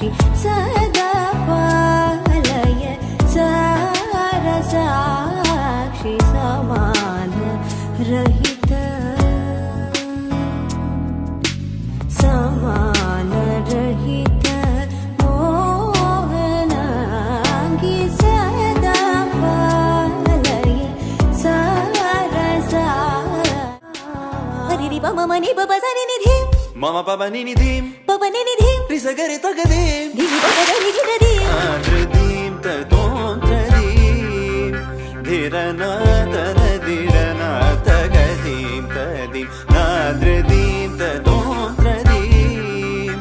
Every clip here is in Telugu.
साक्षी सदा पालय सार साक्षी समान रहित समान रहित मोहनांगी सदा पालय सार साक्षी ममनि बबसनि निधि मम पवनि निधिं पवनि निधि त्रिसगरि तगदीं धिमि पगरि गिरदि आद्रदीं ततों तदीं धीरनाथन धीरनाथगदीं तदीं नाद्रदीं ततों तदीं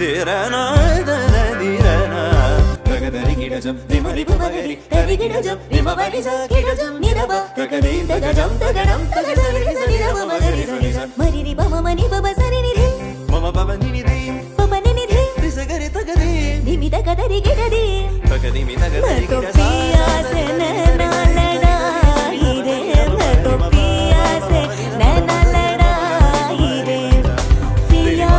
धीरनाथन धीरनाथ तगदरि गिडजं निमरि पवगरि तरि गिडजं निमवरि स गिडजं निरव तगदीं तगजं तगडं तगसरि सनिरव मगरि सनि स मरिरि बममनि बबसनि निधि मम पवनि निधिं पवनि निधि त्रिसगरि तगदीं धिमि तगदरि गिरदि तगदिमि तगदरि तो पिया से नैना लड़ाई रे मैं तो पिया से नैना लड़ाई रे पिया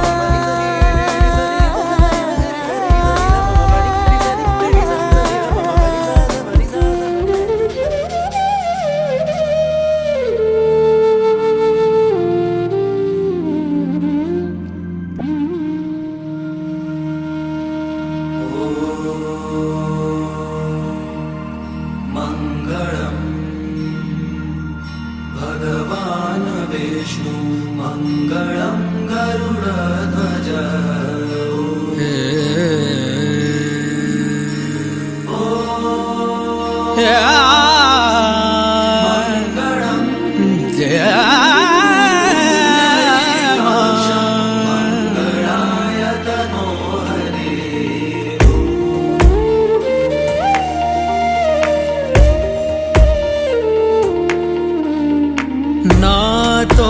मंगलम भगवान विष्णु मंगलम गरुड़ध्वज मंगलम मंगलाय तनोहरे ना तो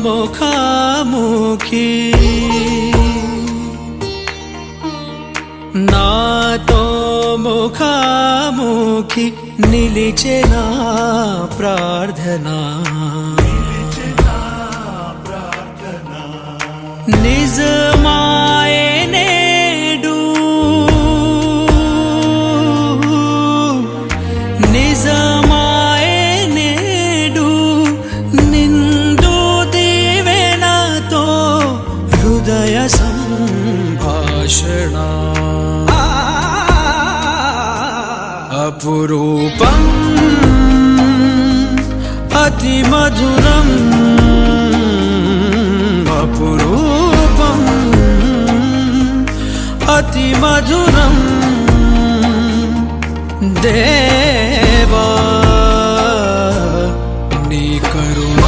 मुखामुखी ना तो मुखामुखी నిలిచెనా ప్రార్థన నిజమాయే నేడు నిజమాయే నేడు నిండు దీవెనతో హృదయ సంభాషణ అపురూపం అతి మధురం అపురూపం అతి మధురం దేవా నీ కరుణ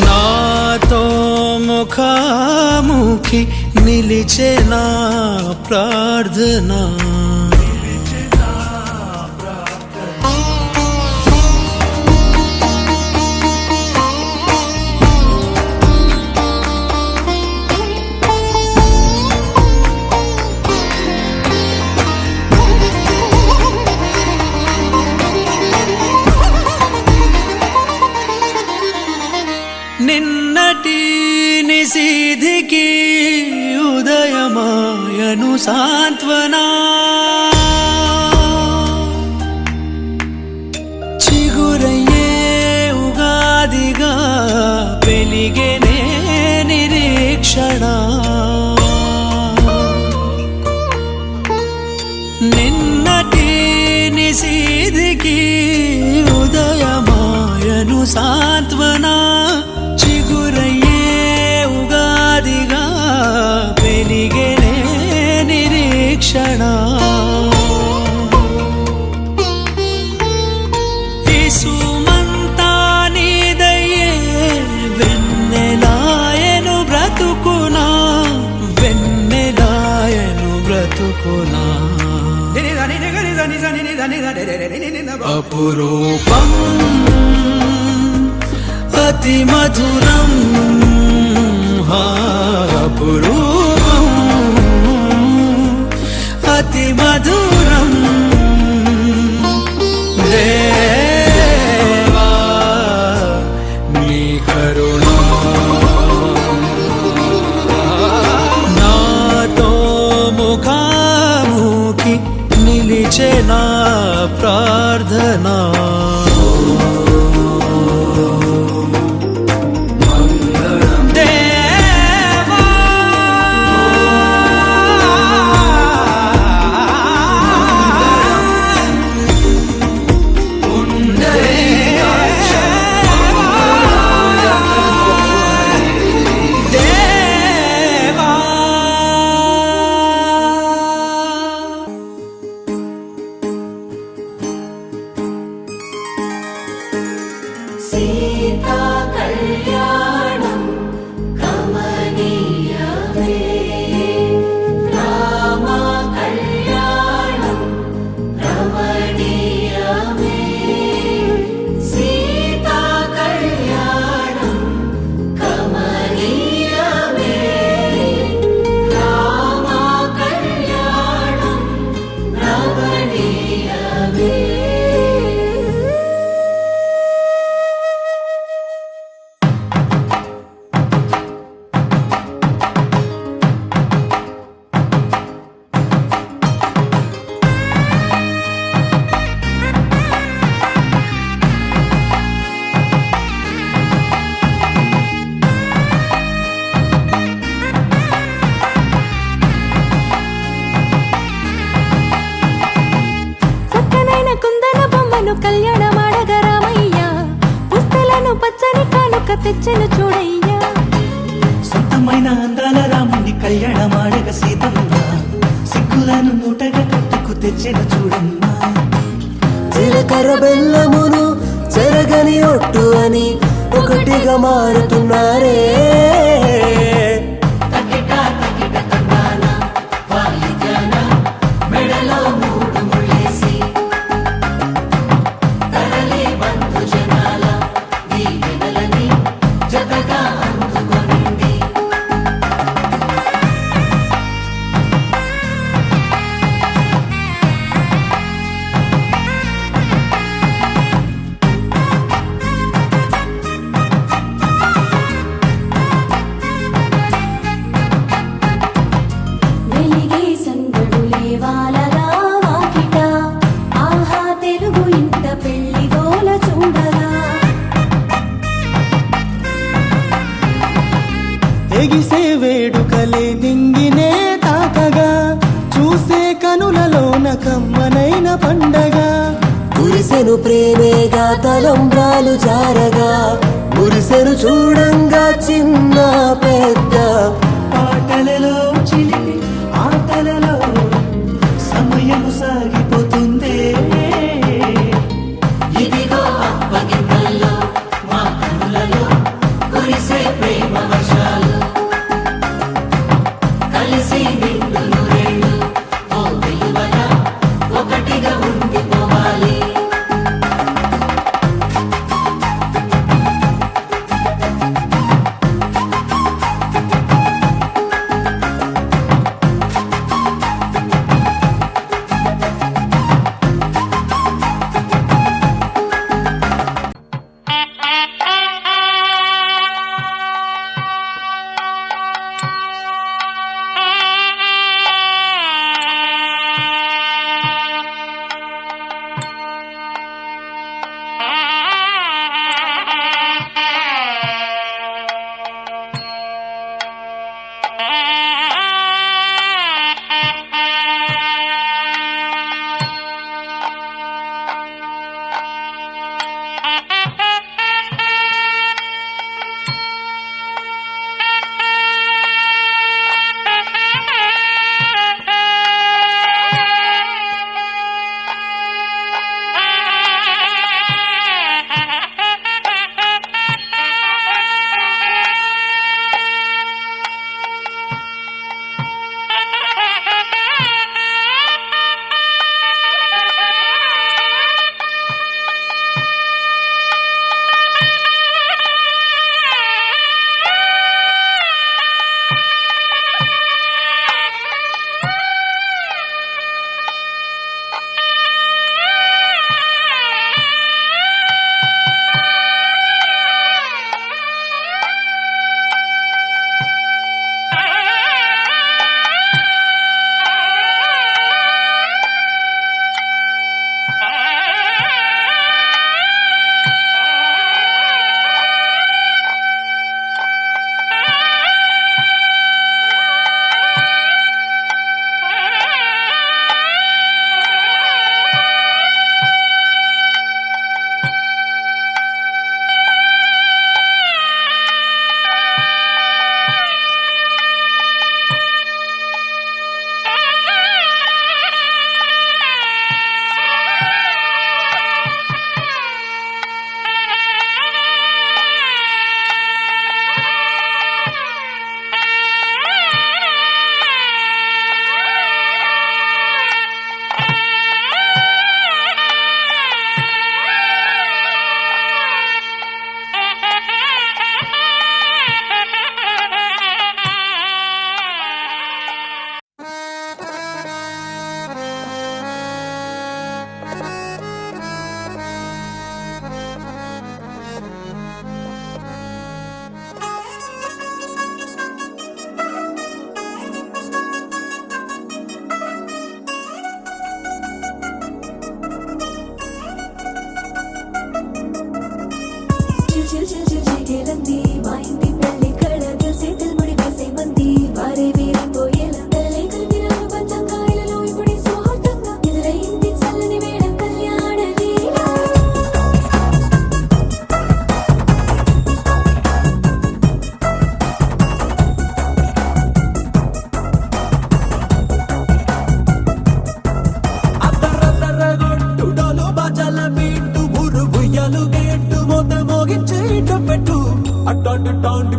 నాతో ముఖాముఖి నిలిచే నా ప్రార్థన నిన్నటి నిశీధికి ఉదయమాయను సాంత్వనా చిగురయ్యే ఉగాదిగా వెలిగెనే నిరీక్షణ నిన్నటి నిశీధికి ఉదయమాయను సాంత్వనా చిగురయ్యే ఉగాదిగా వెలిగెనే నిరీక్షణ ఇసుమంతా నీదయ్యే వెన్నెలాయను బ్రతుకునా వెన్నెలాయను బ్రతుకునా అపురూపం అతి మధురం అపురూపం అతి మధురం దేవా నీ కరుణ నా ప్రార్థన దేవా దేవా సీతా కళ్యాణం కమనీయమే రామ కళ్యాణం రమణీయమే సీతా కళ్యాణం కమనీయమే రామ కళ్యాణం రమణీయమే. చక్కనైన కుందన బొమ్మను కళ్యాణమాడగ రామయ్య పుస్తలను పచ్చని కానుక తెచ్చెను చూడయ్యా. సొంతమైన అందాల రాముని కళ్యాణమాడగ సీతమ్మ సిగ్గులను మూటగా కట్టుకు తెచ్చిన చూడమ్మా. జీలకర్ర బెల్లమును చెరగని ఒట్టు అని ఒకటిగా మారుతున్నారే. తకిట తకిట తందాన వాలి జన మెడలో మూడు ముళ్ళేసి తరలి బంధు జనాల దీవెనలని జతగా అందుకొనింది. వెలిగే సందడులే వాలగా వాకిట ఆహా తెలుగు ఇంట పెళ్లి గోల చూడగా ఎగిసే వేడుకలే నింగినే తాకగా చూసే కనులలోన కమ్మనైన పండగ కురిసెను ప్రేమేగా తలంబ్రాలు జారగా మురిసెను చూడంగా చిన్న పెద్ద. పాటలలో చిలిపి ఆటలలో సమయం సాగిపోతుందే. ఇదిగో అప్పగింతల్లో మా కనులలో కురిసే ప్రేమ వర్షాలు కలిసి నిండు నూరేళ్ళు ఓ వెలువగా ఒకటిగా ఉండిపోవాలి.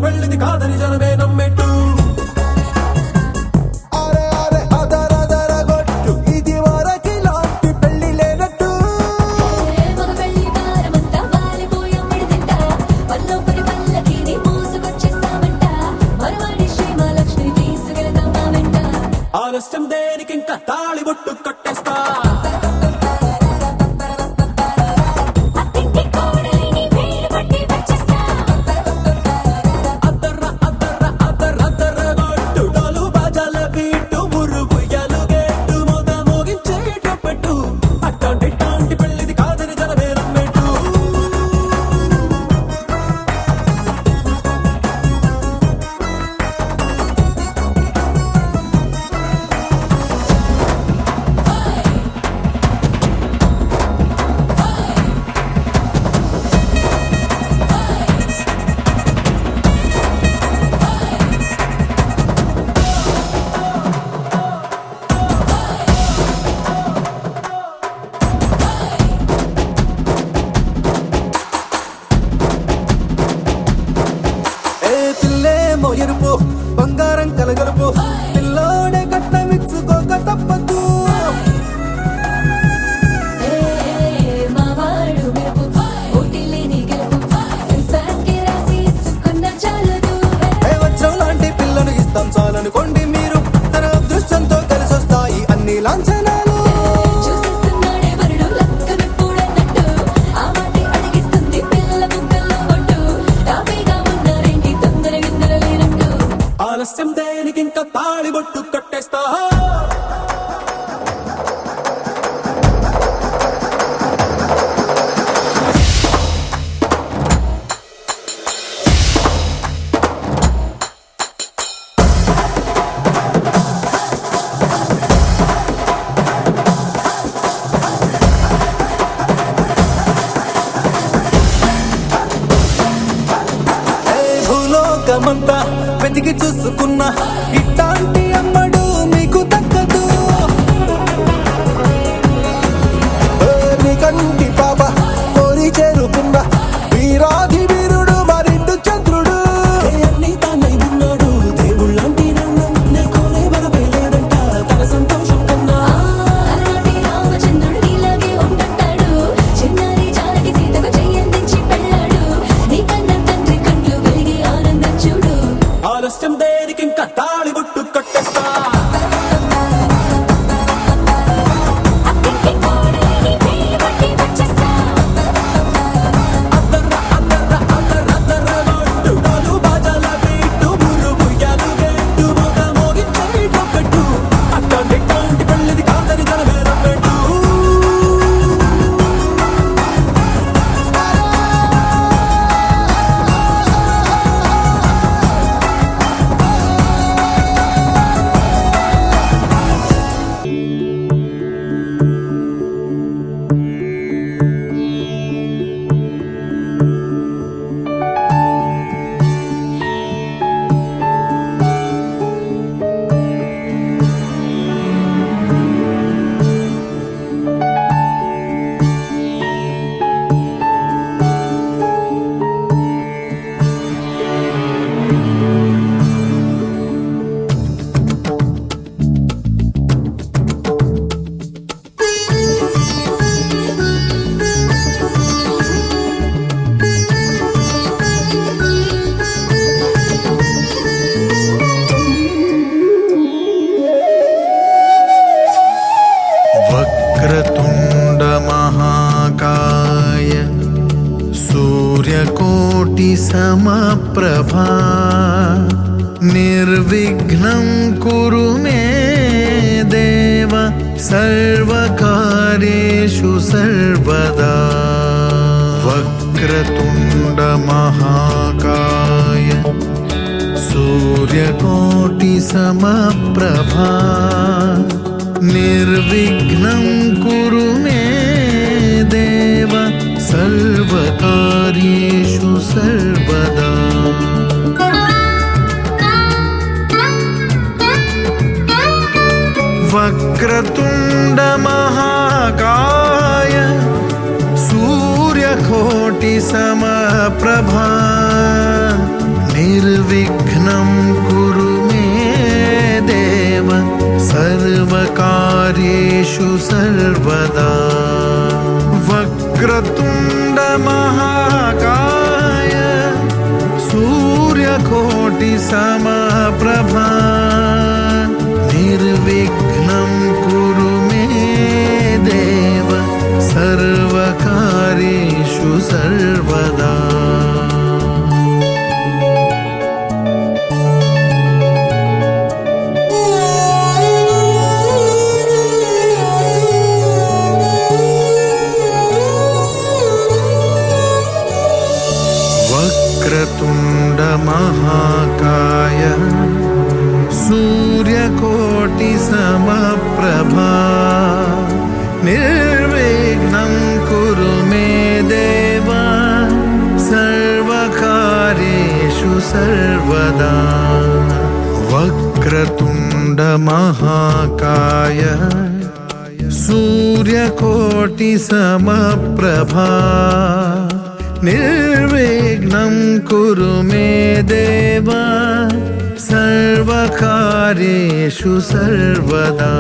పెళ్ళిది కాదని జనమే నమ్మెట్టు అరే అరే అదర అదర గొట్టు ఇది వరకి లాంటి పెళ్లి లేనట్టు మగ పెళ్లి వారమంతా వాలిపోయాం విడిదింట పల్లోపరి పల్లకిని మోసుకొచ్చేస్తామంట మరవాడి శ్రీమహాలక్ష్మిని తీసుకెళ్తాం మా వెంట ఆలస్యం దేనికి ఇంకా తాళి బొట్టు కట్టేస్తా అత్తింటి కోడలిని వేలు పట్టి వచ్చేస్తా అద్దర్ర అద్దర్ర అద్దర్ర అద్దర్ర గొట్టు డోలు బాజాల బీటు మురుగు ఎలుగేట్టు మోత మోగించేటప్పట్టు అట్టాంటి పెళ్ళిది కాదని జనమే నమ్మెట్టు ఏ పిల్లేమో ఎరుపు బంగారం కలగలుపు పిల్లోడే కట్టమిచ్చుకోక తప్పదు మా వాడు మెరుపు ఓటిలేని గెలుపు ఇన్స్టాకి రాసి ఇచ్చుకున్న చాలదు ఏ వజ్రం లాంటి పిల్లను ఇస్తాం చాలనుకోండి మీరు తన అదృష్టంతో కలిసొస్తాయి అన్ని లాంఛనాలు చూసిస్తున్నాడే వరుడు లక్కనప్పుడన్నట్టు ఆ మాటే అడిగిస్తుంది పిల్ల ముక్కల్లో కొట్టు తాపీగా ఉన్నారేంటి తొందర లేనట్టు ఆలస్యం దేనికి ఇంకా తాళి బొట్టు కట్టేస్తా ఏ భూలోకమంతా వెతికి చూసుకున్నా ఇట్లాంటి అమ్మడు మీకు దక్కదు ఏ నీ కంటి పాప కోరి చేరుకున్నా వీరాధి వీరుడు మరిండు చంద్రుడు అన్ని తానై ఉన్నాడు దేవుళ్ళంటి నన్ను నే కోరే వరమే లేదంట తన సంతోషం కన్నా అలాంటి రామచంద్రుడు నీలాగే ఉంటుంటాడు చిన్నారి జానకి సీతకు చెయ్యందించి పెళ్ళాడు నీ కన్న తండ్రి కంట్లు వెలిగి ఆనందం చూడు ఆలస్యం దేనికి ఇంకా తాళి బొట్టు కట్టేస్తా అత్తింటి కోడలిని వేలు పట్టి వచ్చేస్తా అద్దర్ర అద్దర్ర అద్దర్ర అద్దర్ర గొట్టు డోలు బాజాల బీటు మురుగు ఎలుగేట్టు మోత మోగించేటప్పట్టు అట్టాంటి పెళ్ళిది కాదని జనమే నమ్మెట్టు वक्रतुण्ड महाकाय सूर्यकोटि समप्रभा निर्विघ्नं कुरु मे देव सर्वकार्येषु सर्वदा वक्रतुण्ड महाकाय सूर्यकोटि समप्रभा निर्विघ्नं कुरु मे देव सर्वकार्येषु सर्वदा वक्रतुण्ड महाकाय सूर्यकोटि समप्रभा निर्विघ्नं निर्विघ्नं कुरु मे देव सर्वकार्येषु सर्वदा वक्रतुण्ड महाकाय सूर्यकोटि समप्रभा निर्विघ्नं कुरु मे देव सर्वकार्येषु सर्वदा वक्रतुण्ड महाकाय सूर्यकोटि समप्रभा निर्विघ्नं कुरु मे देव सर्वकार्येषु सर्वदा वक्रतुण्ड महाकाय सूर्यकोटि समप्रभा निर्विघ्नं कुरु मे देव सर्वकार्येषु सर्वदा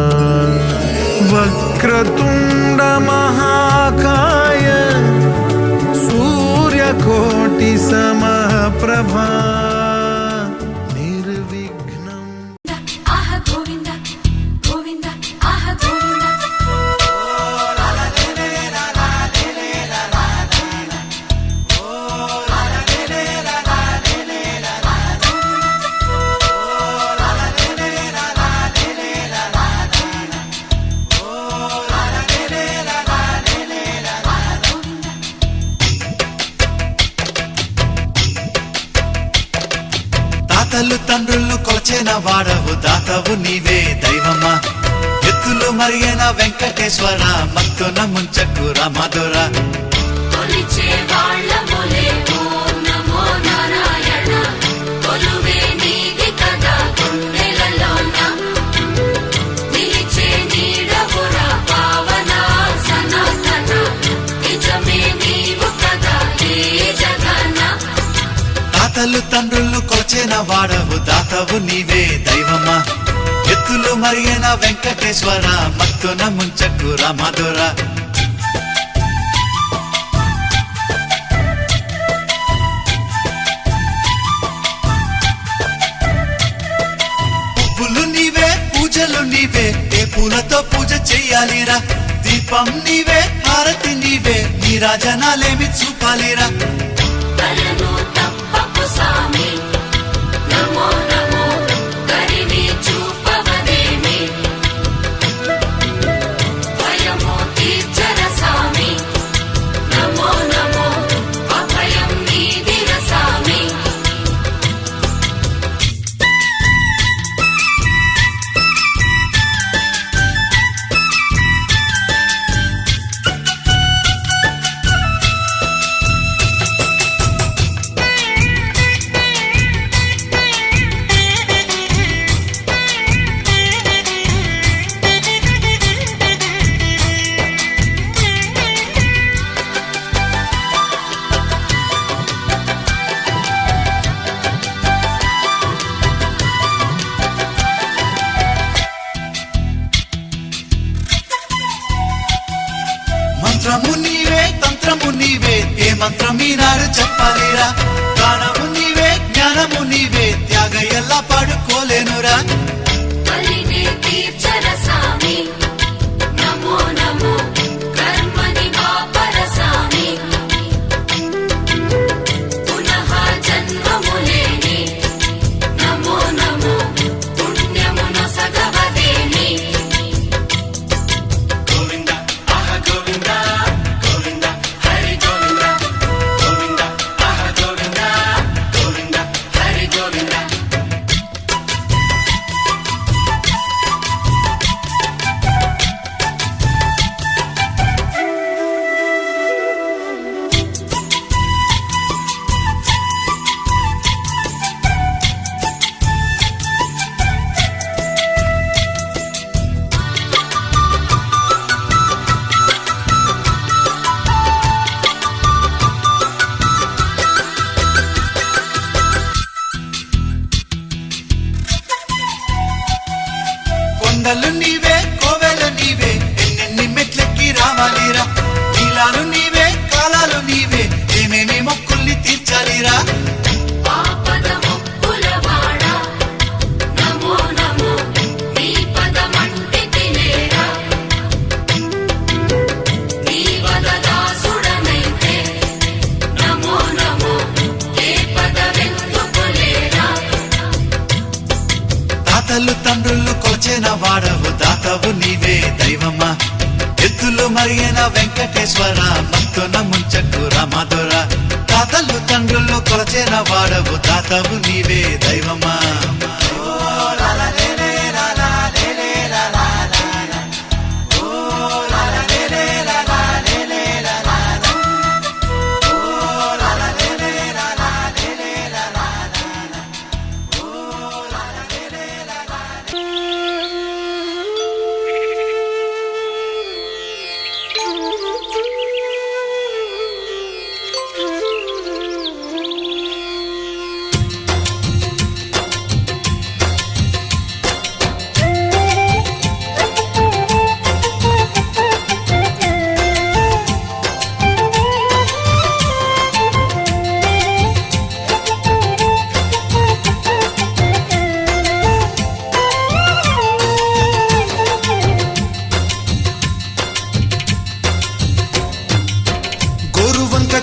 वक्रतुण्ड महाकाय सूर्यकोटि समप्रभा निर्विघ्नं ఆహా గోవింద గోవింద ఆహా గోవింద తాతలు తండ్రులు కొలచిన వాడవు దాతవు నీవే దైవమా ఎత్తులు మరియన వెంకటేశ్వర మత్తున ముంచకు రామధుర కొలిచే వాళ్ళములే ఓం నమో నారాయణ కొలువే నీది కదా గుండెలలోన నిలిచే నీడవురా పావన సనాతన నిజమే నీవు కదా ఈ జగన్న తాతలు తండ్రులు కొలచిన వాడవు దాతవు నీవే దైవమా ఎత్తులు మరియన వెంకటేశ్వర మత్తున ముంచకు రామధుర పువ్వులు నీవే పూజలు నీవే ఏ పూలతో పూజ చెయ్యాలిరా దీపం నీవే హారతి నీవే నీ రాజనాలేమి చూపాలిరా కలను తప్పకు సామి నమో నమో కరిని చూపవదేమి భయము తీర్చర సామి నమో నమో అభయం నీదిర సామి మంత్రము నీవే తంత్రము నీవే ఏ మంత్రం ఈనాడు చెప్పాలిరా గానము నీవే జ్ఞానము నీవే త్యాగ ఎలా పాడుకోలేనురా కలిని తీర్చర సామి నమో నమో కర్మని వాపర సామి పునః జన్మములేని నమో నమో పుణ్యమున సగవదేమి గోవింద ఆహ గోవింద గోవింద హరి గోవింద గోవింద ఆహ గోవింద గోవింద హరి గోవింద కొండలు నీవే కోవెలు నీవే ఎన్నెన్ని మెట్లెక్కి రావాలిరా నీలాలు నీవే కాలాలు నీవే ఏమేమి మొక్కుల్ని తీర్చాలిరా ఆపద మొక్కులవాడ నమో నమో నీ పదమంటి తినేరా నీ వదదాసుడనైతే నమో నమో ఏ పదవెందుకులేరా తాతలు తండ్రులు కొలిచిన వాడవు దాతవు నీవే దైవమా ఎత్తులు మరిగిన వెంకటేశ్వర మత్తున ముంచకు రామాధుర తాతలు తండ్రులు కొలచిన వాడవు దాతవు నీవే దైవమా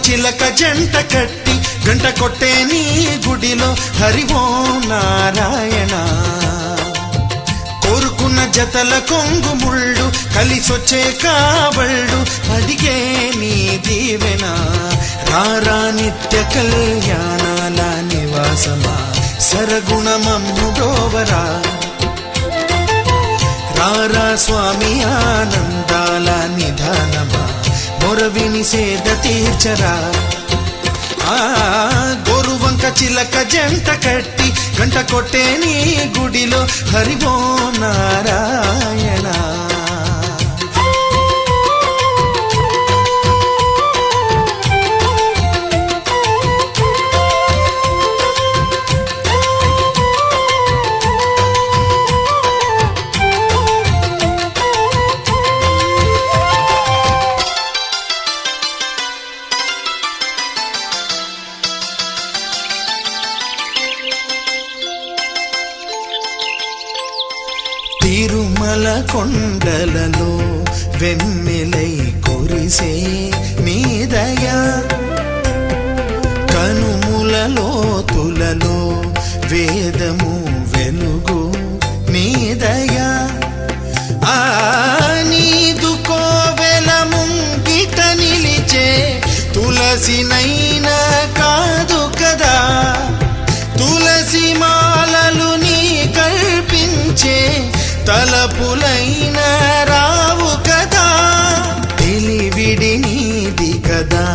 చిలక జంట కట్టి గంట కొట్టే నీ గుడిలో హరి ఓం నారాయణ కోరుకున్న జతల కొంగు ముళ్ళు కలిసొచ్చే కావళ్ళు అడిగే నీ దీవెన రారా నిత్య కళ్యాణాల నివాసమా సరగుణమమ్ము బ్రోవరా రారా స్వామి ఆనందాల నిధానమా మొరవిని సేద తీర్చరా గోరువంక చిలక జంట కట్టి గంట కొట్టే నీ గుడిలో హరి ఓం నారాయణ తిరుమల కొండలలో వెన్నెలై కురిసే నీ దయా కనుముల లోతులలో వేదము వెలుగు నీ దయా నీదు కోవెల ముంగిట నిలిచే తులసినైనా కాదు కదా తులసి మాలలు నీ కల్పించే తలపులైన రావు కదా తెలివిడి నీది కదా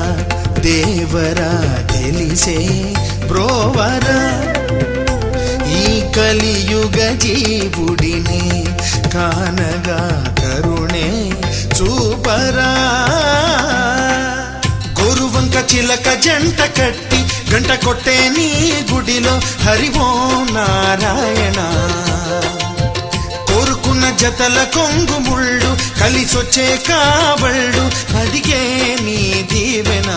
దేవరా తెలిసే బ్రోవరా ఈ కలియుగ జీవుడిని కానగా కరుణే చూపరా గోరువంక చిలక జంట కట్టి గంట కొట్టే నీ గుడిలో హరి ఓం నారాయణ కోరుకున్న జతల కొంగు ముళ్ళు కలిసొచ్చే కావళ్ళు అడిగే నీ దీవెన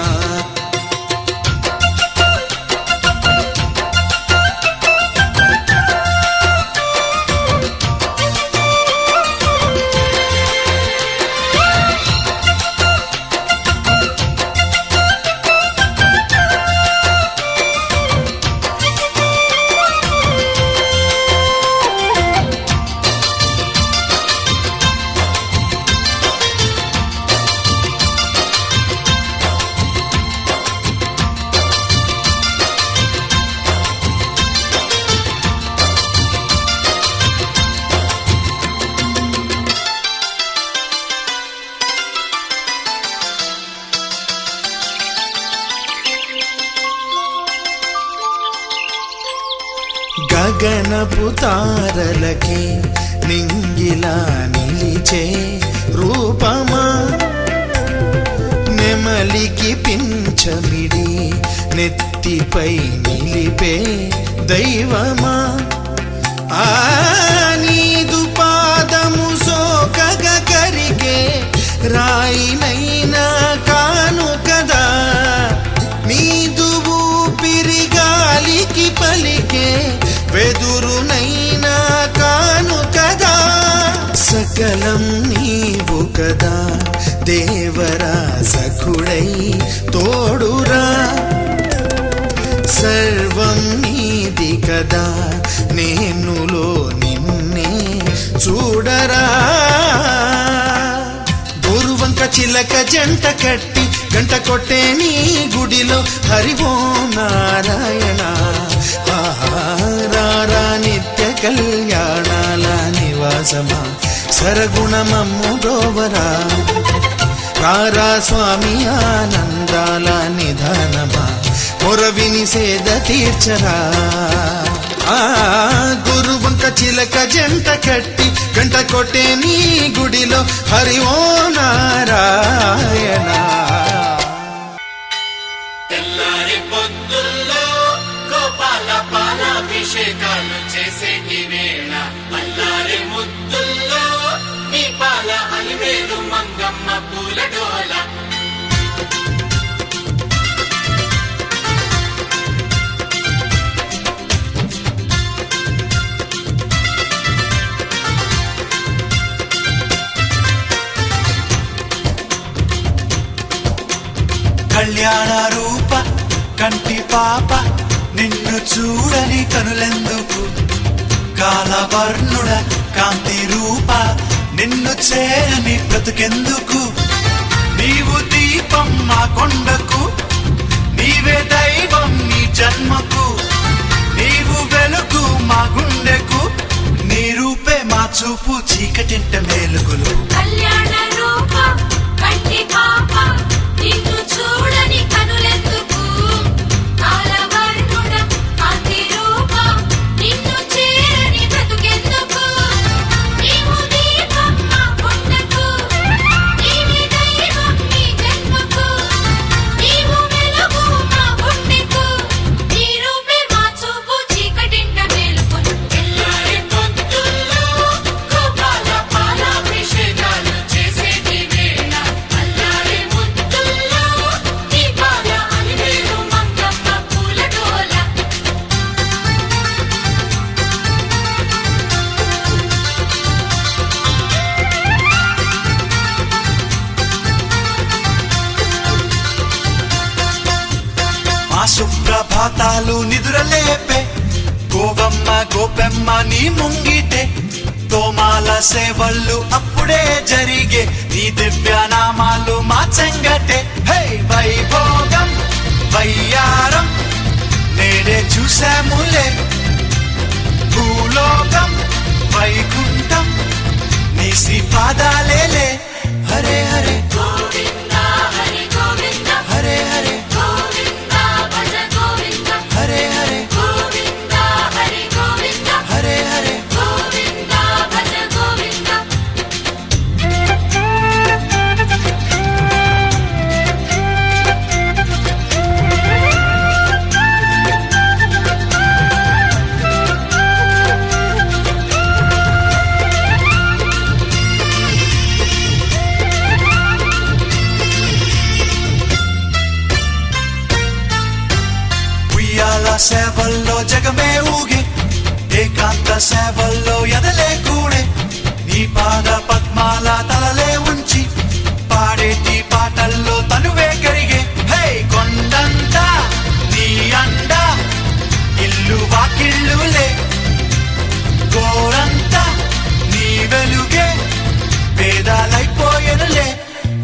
గగనపు తారలకి నింగిలా నిలిచే రూపమా నెమలికి పింఛమిడి నెత్తిపై నిలిపే దైవమా నీదు పాద ఎదురునైనా కాను కదా సకలం నీవు కదా దేవరా సఖుడై తోడురా సర్వం నీది కదా నేనులో నిన్నే చూడరా గురువంక చిలక జంట కట్టి గంట కొట్టే నీ గుడిలో హరివో నారాయణ ఆహారా నిత్య కళ్యాణాల నివాసమా సరగుణమమ్ము బ్రోవరా రారా స్వామి ఆనందాల నిధానమా మొరవిని సేద తీర్చరా గురువంక చిలక జంట కట్టి గంట కొట్టే నీ గుడిలో హరి ఓ నారాయణ తెల్లారి పొద్దుల్లో గోపాల పాలాభిషేకాలు చేసేటి వేళ అల్లారి ముద్దుల్లో నీ పాల అలివేలు మంగమ్మ పూల డోల కళ్యాణ రూప కంటి పాప నిన్ను చూడని కనులెందుకు కాలవర్ణుడ కాంతి రూప నిన్ను చేరని బ్రతుకెందుకు నీవు దీపం మా కొండకు నీవే దైవం నీ జన్మకు నీవు వెలుగు మా గుండెకు నీ రూపే మా చూపు చీకటింట మేలుగులు కళ్యాణ రూప కంటి పాప నిన్ను చూడని కనులెందుకు కాలవర్ణుడ కాంతి రూప నిన్ను చేరని బ్రతుకెందుకు నీవు దీపం మా కొండకు నీవే దైవం నీ జన్మకు నీవు వెలుగు మా గుండెకు నీ రూపే మా చూపు చీకటింట మేలుకొను తెల్లారి పొద్దుల్లో గోపాల పాలాభిషేకాలు చేసేటి వేళ అల్లారి ముద్దుల్లో నీ పాల అలివేలు మంగమ్మ పూల డోల మా సుప్రభాతాలు నిదురలేపే గోవమ్మ గోపెమ్మ నీ ముంగిటే తోమాల సేవళ్ళు అప్పుడే జరిగే నీ దివ్యనామాలు మా చెంగటే హే వైభోగం వయ్యారం నేడే చూసాములే భూలోకం వైకుంఠం నీ శ్రీ పాదాలేలే హరే హరే గోవింద హరి గోవింద హరే హరే గోవింద భజ గోవింద హరే హరే గోవింద హరి గోవింద హరే హరే గోవింద భజ గోవింద ఉయ్యాల సేవల్లో జగమే ఊగే ఏకాంత సేవల్లో ఎదలే కూడే నీ పాద పద్మాల తలలే ఉంచి పాడేటి పాటల్లో తనువే కరిగే హే కొండంతా నీ అండ ఇల్లు వాకిళ్ళులే గోరంతా నీ వెలుగే వేదాలైపోయెనులే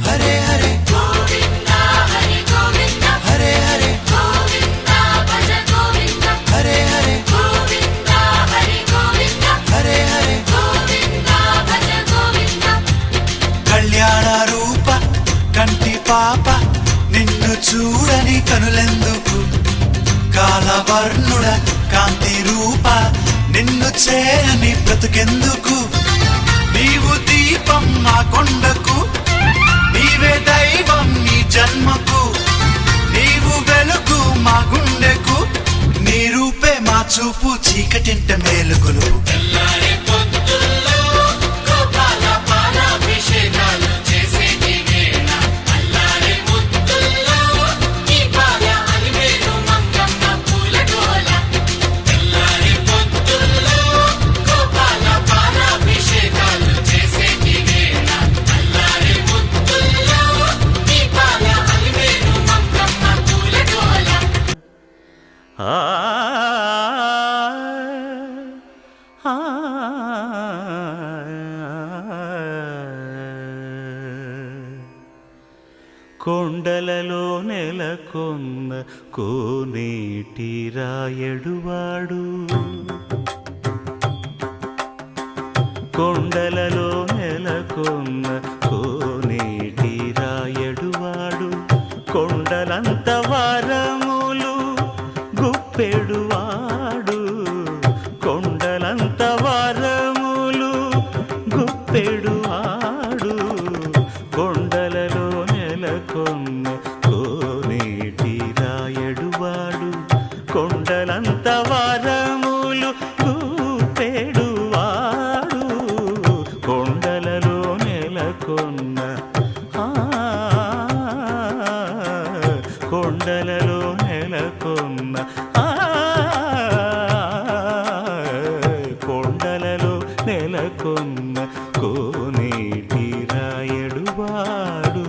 హరే హరే గోవింద హరి గోవింద హరే హరే గోవింద భజ గోవింద హరే హరే గోవింద హరి గోవింద హరే హరే గోవింద భజ గోవింద కళ్యాణ రూప కంటి పాప నిన్ను చూడని కనులెందుకు కాలవర్ణుడ కాంతి రూప నిన్ను చేరని బ్రతుకెందుకు నీవు దీపం మా కొండకు నీవే దైవం నీ జన్మకు నీవు వెలుగు మా గుండెకు నీ రూపే మా చూపు చీకటింట మేలుకులు తెల్లారి పొద్దుల్లో గోపాల పాలాభిషేకాలు చేసేటి వేళ అల్లారి ముద్దుల్లో నీ పాల అలివేలు మంగమ్మ పూల డోల తెల్లారి పొద్దుల్లో కొండలలో నెలకొన్న కోనేటి రాయడువాడు కొండలలో నెలకొన్న కోనేటి రాయడువాడు కొండలంత వరములు గుప్పెడువాడు కొండలంత వరములు గుప్పెడువాడు కొండలలో నెలకొన్న కోనేటి రాయడువాడు కొండలంత వరములు గుప్పెడువాడు కొండలలో నెలకొన్న కొండలలో నెలకొన్న కొండలలో నెలకొన్న కోనేటి రాయడువాడు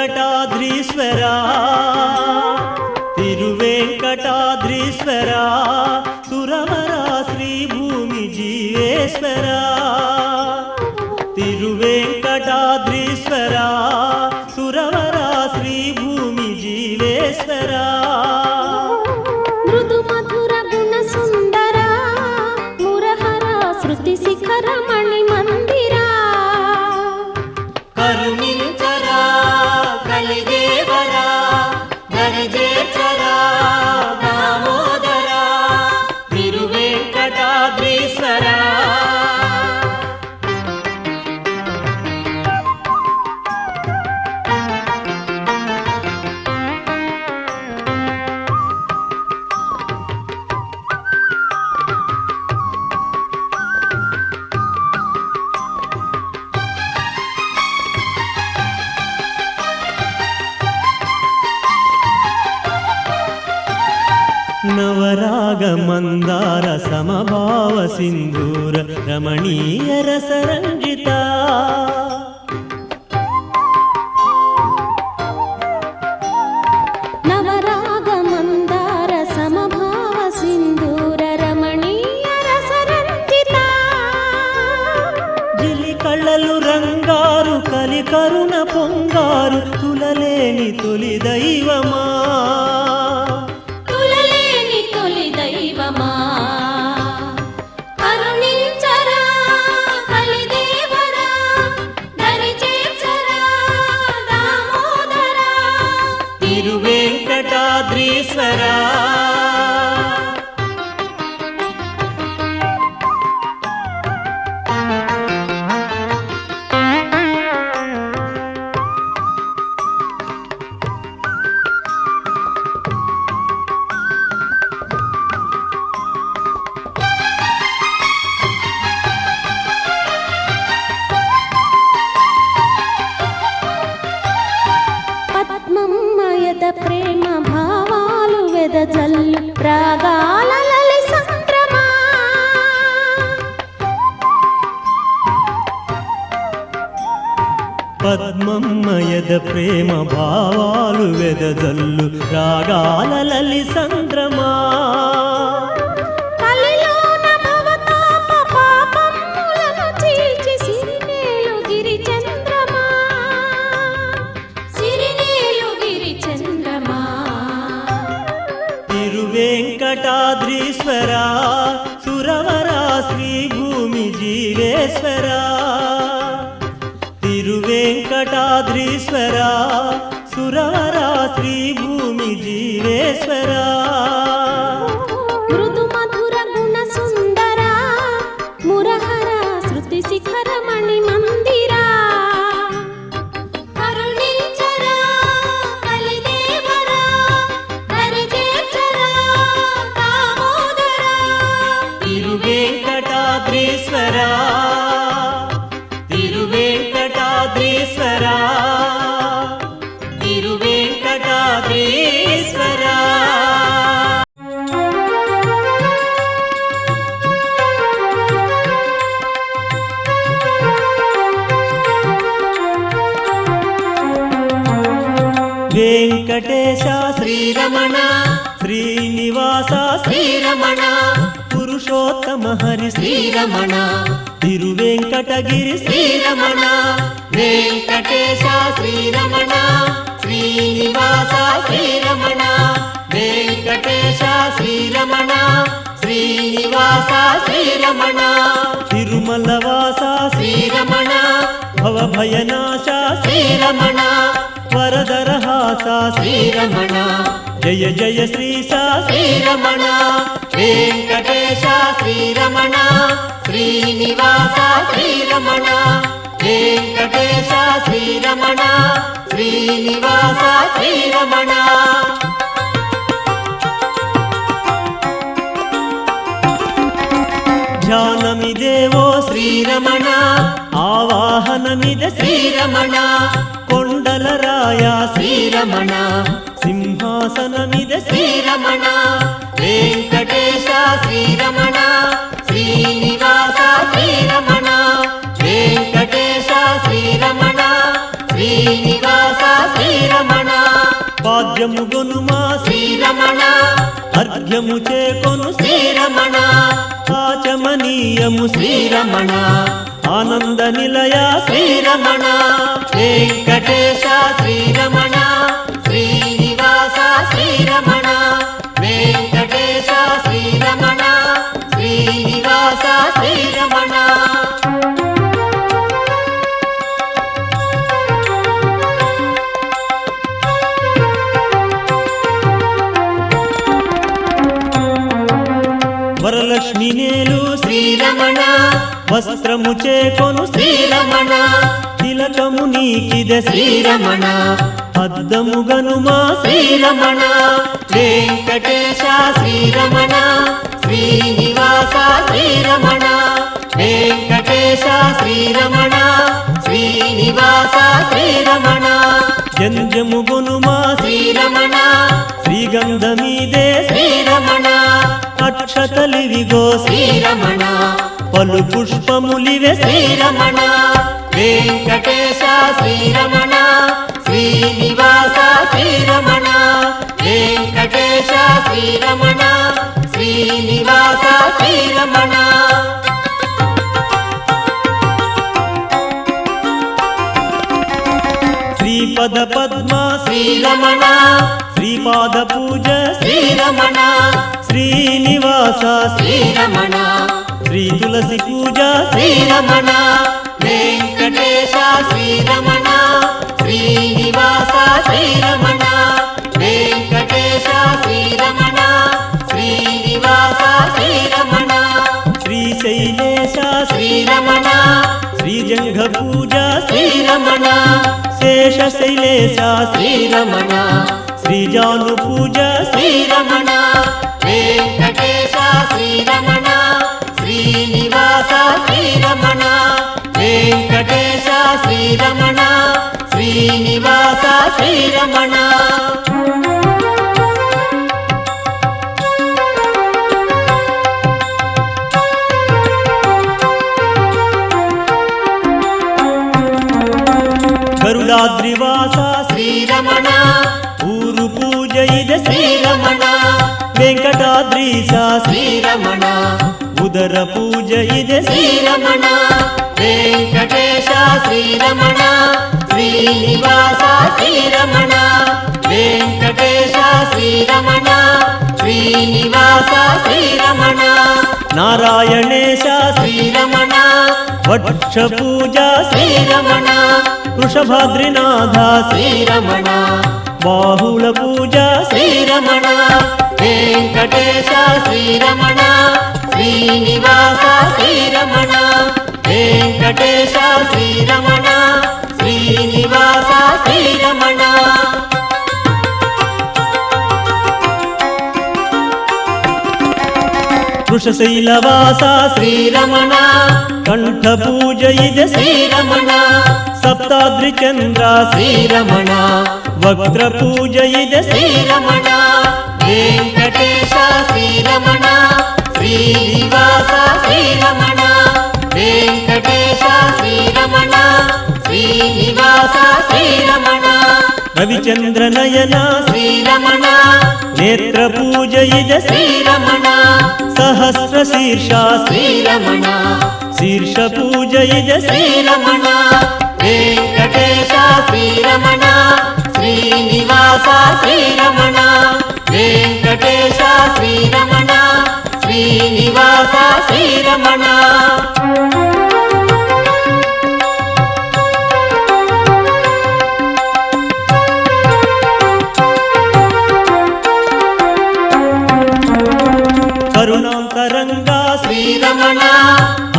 తిరువేంకటాద్రీశ్వరా తిరువేంకటాద్రీశ్వరా సురవరా శ్రీభూమి జీవేశ్వరా తిరువేంకటాద్రీశ్వరా సురవరా శ్రీభూమి జీవేశ్వరా మృదు మధుర గుణ సుందర మురహర శృతి శిఖర మణి మందిరా కరుణించరా కలిదేవరా దరిజేర్చరా దామోదరా తిరువేంకటాద్రీశ్వరా నవరాగ మందార సమభావ సింధూర రమణీయ రసరంజిత నవరాగ మందార సమభావ సింధూర రమణీయ రసరంజిత జిలి కళ్ళలు రంగారు కలి కరుణ పొంగారు తుల తులలేని తొలి దైవమా తులలేని తొలి దైవమా కరుణించరా కలిదేవరా దరి చేర్చరా దామోదరా తిరువెంకటాద్రీశ్వరా పద్మమ్మయద ప్రేమ భావాలు వెదజల్లు రాగాల లలి సంద్రమా పద్మమ్మయద ప్రేమ భావాలు వెదజల్లు రాగాల లలి సంద్రమా కలిలోన భవతాప పాపములను చీల్చి సిరినేలుగిరి చంద్రమా సిరినేలుగిరి చంద్రమా తిరువెంకటాద్రీశ్వరా సురవరా శ్రీభూమి జీవేశ్వరా తిరువెంకటాద్రీశ్వరా సురవరా శ్రీభూమి జీవేశ్వరా మృదు మధుర గుణ సుందరా మురహర శృతి శిఖర మణి మందిరా కరుణించరా కలిదేవరా దరి చేర్చరా దామోదరా తిరువెంకటాద్రీశ్వరా తిరువెంకటాద్రీశ్వరా తిరువెంకటాద్రీశ్వరా వెంకటేశ శ్రీరమణ శ్రీనివాస శ్రీరమణ పురుషోత్తమ హరి శ్రీరమణ తిరువెంకటగిరి శ్రీరమణ వెంకటేశ శ్రీరమణ శ్రీనివాస శ్రీరమణ వెంకటేశ శ్రీరమణ శ్రీనివాస శ్రీరమణ తిరుమలవాస శ్రీరమణ భవభయనాశ శ్రీరమణ వరదరహాస శ్రీరమణ జయ జయ శ్రీశ శ్రీరమణ వెంకటేశ శ్రీరమణ శ్రీనివాస శ్రీరమణ వెంకటేశ శ్రీరమణ శ్రీనివాస శ్రీరమణ ధ్యానమిదేవో శ్రీరమణ ఆవాహనమిద శ్రీరమణ కొండల రాయ శ్రీరమణ సింహాసనమిద శ్రీరమణ వెంకటేశ శ్రీరమణ శ్రీనివాస శ్రీరమణ వెంకటేశ శ్రీరమణ శ్రీనివాస శ్రీరమణ పాద్యము గొనుమా శ్రీరమణ అర్ఘ్యము చేకొను శ్రీరమణ ఆచమనీయము శ్రీరమణ ఆనంద నిలయ శ్రీరమణ వెంకటేశ శ్రీరమణ శ్రీనివాస శ్రీరమణ వెంకటేశ శ్రీరమణ శ్రీనివాస శ్రీరమణ వరలక్ష్మి నేలు శ్రీరమణ వస్త్రము చేకొను శ్రీరమణ తిలకము నీకిద శ్రీరమణ అద్దము గనుమా శ్రీరమణ వెంకటేశ శ్రీరమణ శ్రీనివాస శ్రీరమణ వెంకటేశ శ్రీరమణ శ్రీనివాస శ్రీరమణ జంజము గొనుమా శ్రీరమణ శ్రీగంధమీదే శ్రీరమణ అక్షతలివిగో శ్రీరమణ పలు పుష్పములివే శ్రీరమణ వెంకటేశ శ్రీరమణ శ్రీనివాస శ్రీరమణ వెంకటేశ శ్రీరమణ శ్రీనివాస శ్రీరమణ శ్రీపద పద్మా శ్రీరమణ శ్రీపాద పూజ శ్రీరమణ శ్రీనివాస శ్రీరమణ శ్రీ తులసి పూజ శ్రీరమణ వెంకటేశ శ్రీరమణ శ్రీనివాస శ్రీరమణ వెంకటేశ శ్రీరమణ శ్రీనివాస శ్రీరమణ శ్రీశైలేశ శ్రీరమణ శ్రీజంఘ పూజ శ్రీరమణ శేషశైలేశ శ్రీరమణ శ్రీజాను పూజ శ్రీరమణ వెంకటేశ శ్రీరమణ శ్రీనివాస శ్రీరమణ వెంకటేశ శ్రీరమణ శ్రీనివాస శ్రీరమణ గరుడాద్రివాస శ్రీరమణ ఊరు పూజ ఇద శ్రీరమణ వెంకటాద్రీశ శ్రీరమణ ఉదర పూజ ఇద శ్రీరమణ వెంకటేశ శ్రీరమణ శ్రీనివాస శ్రీరమణ వెంకటేశ శ్రీరమణ శ్రీనివాస శ్రీరమణ నారాయణేశ శ్రీరమణ వక్ష పూజ శ్రీరమణ వృషభాద్రినాథ శ్రీరమణ బాహుళ పూజ శ్రీరమణ వెంకటేశ శ్రీరమణ శ్రీనివాస శ్రీరమణ వెంకటేశ శ్రీరమణ శ్రీనివాస శ్రీరమణ వృషశైలవాస శ్రీరమణ కంఠ పూజ ఇద శ్రీరమణ సప్తాద్రి చంద్ర శ్రీరమణ వక్ర పూజ ఇద శ్రీరమణ వెంకటేశ శ్రీరమణ శ్రీనివాస శ్రీరమణ వెంకటేశ శ్రీరమణ శ్రీనివాస శ్రీరమణ రవిచంద్ర నయన శ్రీరమణ నేత్ర పూజ ఇద శ్రీరమణ సహస్ర శీర్ష శ్రీరమణ శీర్ష పూజ ఇద శ్రీరమణ వెంకటేశ శ్రీరమణ శ్రీనివాస శ్రీరమణ వెంకటేశ శ్రీరమణ శ్రీనివాస శ్రీరమణ కరుణాంతరంగా శ్రీరమణ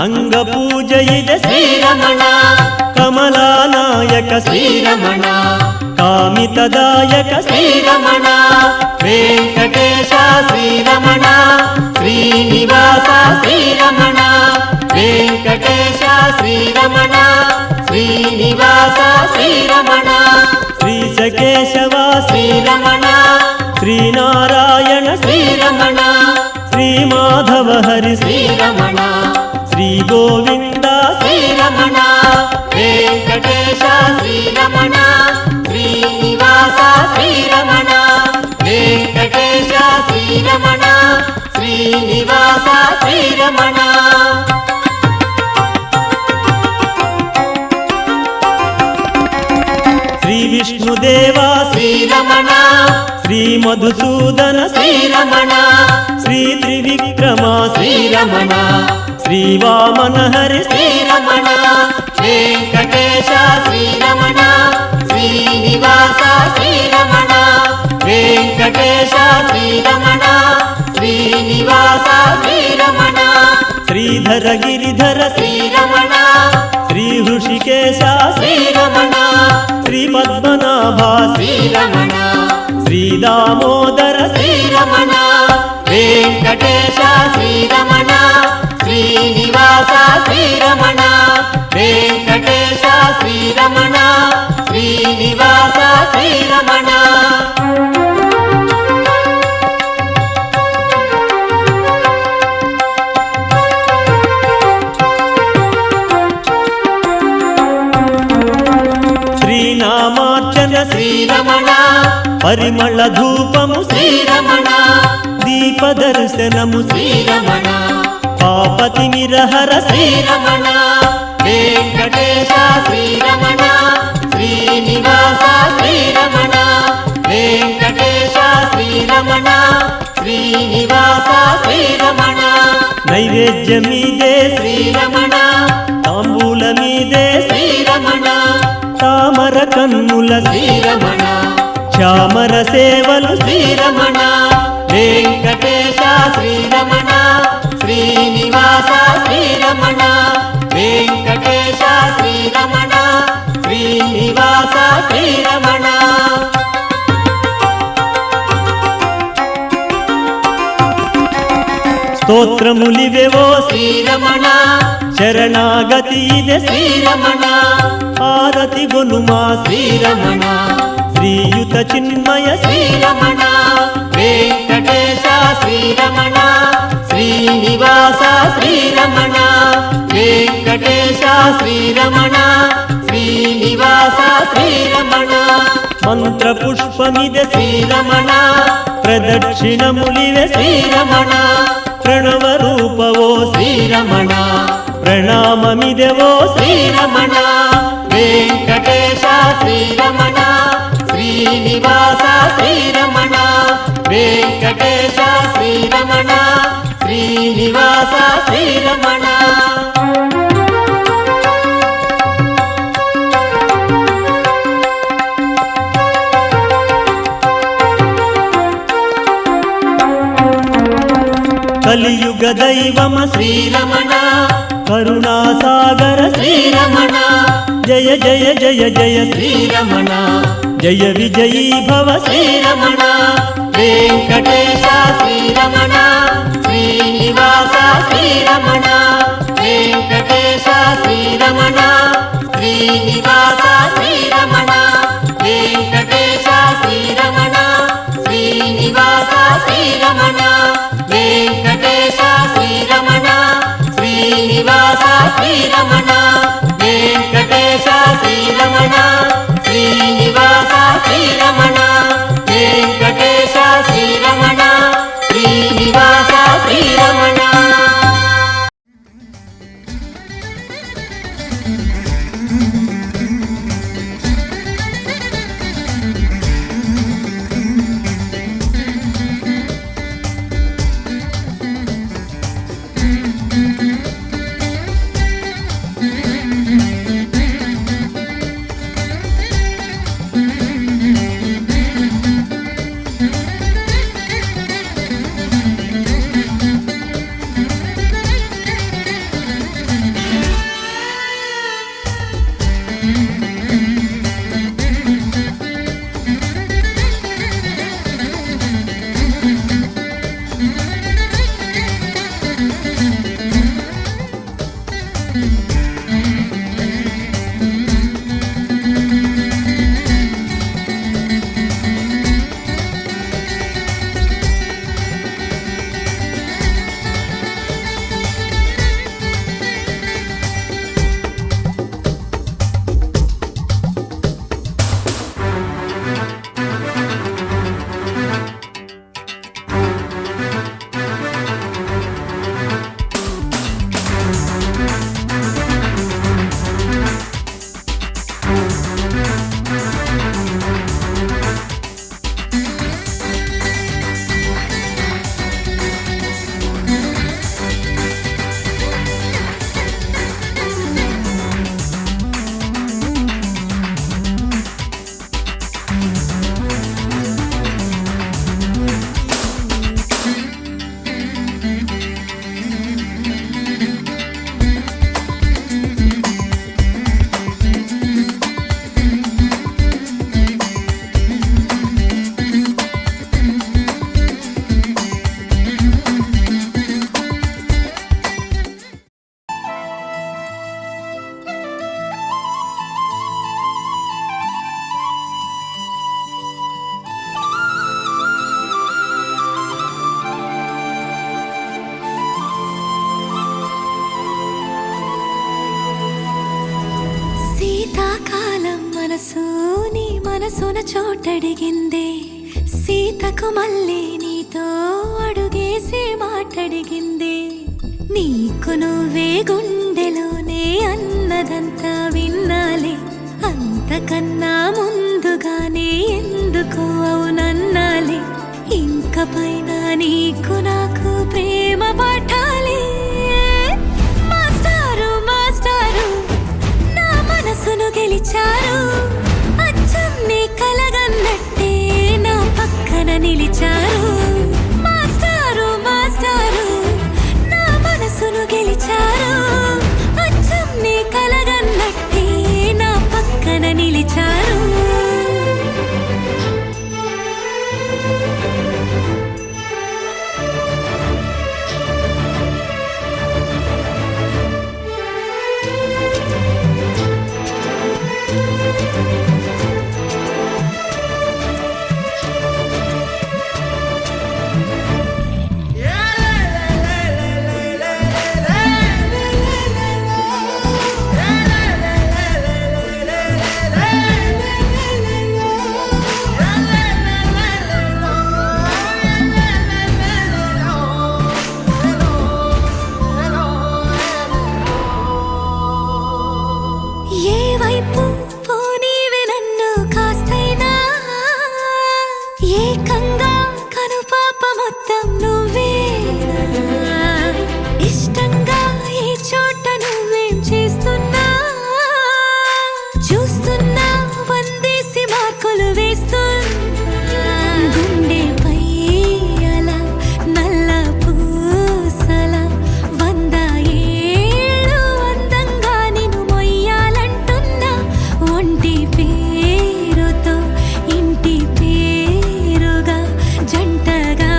అంగ పూజ ఇద శ్రీరమణ కమలానాయక శ్రీరమణ కామితదాయక శ్రీరమణ వెంకటేశ శ్రీరమణ శ్రీనివాస శ్రీరమణ వెంకటేశ శ్రీరమణ శ్రీనివాస శ్రీరమణ శ్రీశకేశవ శ్రీరమణ శ్రీనారాయణ శ్రీరమణ శ్రీమాధవ హరి శ్రీరమణ శ్రీ గోవింద శ్రీరమణ వెంకటేశ శ్రీరమణ శ్రీనివాస శ్రీరమణ వెంకటేశ శ్రీరమణ శ్రీనివాస శ్రీరమణ శ్రీ విష్ణుదేవ శ్రీరమణ శ్రీ మధుసూదన శ్రీరమణ శ్రీ త్రివిక్రమ శ్రీరమణ శ్రీ వామన హరి శ్రీరమణ వెంకటేశ శ్రీరమణ శ్రీనివాస శ్రీరమణ వెంకటేశ శ్రీరమణ శ్రీనివాస శ్రీరమణ శ్రీధర గిరిధర శ్రీరమణ శ్రీ హృషికేశ శ్రీరమణ శ్రీ పద్మనాభ శ్రీరమణ శ్రీ దామోదర శ్రీరమణ వెంకటేశ శ్రీరమణ శ్రీనివాస శ్రీరమణ వెంకటేశ శ్రీరమణ శ్రీనివాస శ్రీరమణ శ్రీనామార్చన శ్రీరమణ పరిమళ ధూపము శ్రీరమణ దీప దర్శనము శ్రీరమణ పాపతి మిరహర శ్రీరమణ వెంకటేశ శ్రీరమణ శ్రీనివాస శ్రీరమణ శ్రీరమణ శ్రీనివాస శ్రీరమణ నైవేద్యమీదే శ్రీరమణ తాంబూలమీదే శ్రీరమణ తామర కన్నుల శ్రీరమణ చామర సేవలు శ్రీరమణ వెంకటేశ శ్రీరమణ శ్రీనివాస శ్రీరమణ వెంకటేశ శ్రీరమణ శ్రీనివాస శ్రీరమణ స్తోత్రములివెవో శ్రీరమణ శరణాగతి ఇదే శ్రీరమణ హారతి గొనుమా శ్రీరమణ శ్రీయుత చిన్మయ శ్రీరమణ వెంకటేశ శ్రీరమణ శ్రీనివాస శ్రీరమణ వెంకటేశ శ్రీరమణ శ్రీనివాస శ్రీరమణ మంత్ర పుష్పమిదే శ్రీరమణ ప్రదక్షిణములివే శ్రీరమణ ప్రణవ రూపవో శ్రీరమణ ప్రణామమిదెవో శ్రీరమణ వెంకటేశ శ్రీరమణ శ్రీనివాస శ్రీరమణ వెంకటేశ శ్రీరమణ శ్రీనివాస శ్రీరమణ కలియుగ దైవమ శ్రీరమణ కరుణాసాగర శ్రీరమణ జయ జయ జయ జయ శ్రీరమణ జయ విజయీ భవ శ్రీరమణ వెంకటేశ శ్రీరమణ శ్రీనివాస శ్రీరమణ వెంకటేశ శ్రీరమణ శ్రీనివాస శ్రీరమణ వెంకటేశ శ్రీరమణ శ్రీనివాస శ్రీరమణ వెంకటేశ శ్రీరమణ శ్రీనివాస శ్రీరమణ వెంకటేశ శ్రీరమణ శ్రీనివాస శ్రీరమణ వెంకటేశ శ్రీరమణ శ్రీనివాస శ్రీరమణ మనసున చోటడిగిందే సీతకు మళ్ళీ నీతో అడుగేసే మాటడిగిందే నీకు నువ్వే గుండెలోనే అన్నదంతా విన్నాలే అంతకన్నా ముందుగానే ఎందుకు అవునన్నాలే ఇంకా ఇంకపైన నీకు నాకు ప్రేమ పాఠాలే. మాస్టారు మాస్టారు నా మనసును గెలిచారు, అచ్చం నీ కలగన్నట్టే నా పక్కన నిలిచారు. మాస్టారు మాస్టారు నా మనసును గెలిచారు, అచ్చం నీ కలగన్నట్టే నా పక్కన నిలిచారు. ఏ వైపు పోనీవే నన్ను కాస్తైనా, ఏకంగా కనుపాప మొత్తం నువ్వేనా. ఇష్టంగా ఈ చోట నువ్వేం చేస్తున్నా, చూస్తున్నా వందేసి మార్కులు వేస్తున్నా. గుండెపై అలా నల్ల పూసల 100 ఏళ్ళు అందంగా నిన్ను మొయ్యాలంటున్నా. ఒంటి పేరుతో ఇంటి పేరుగా జంటగా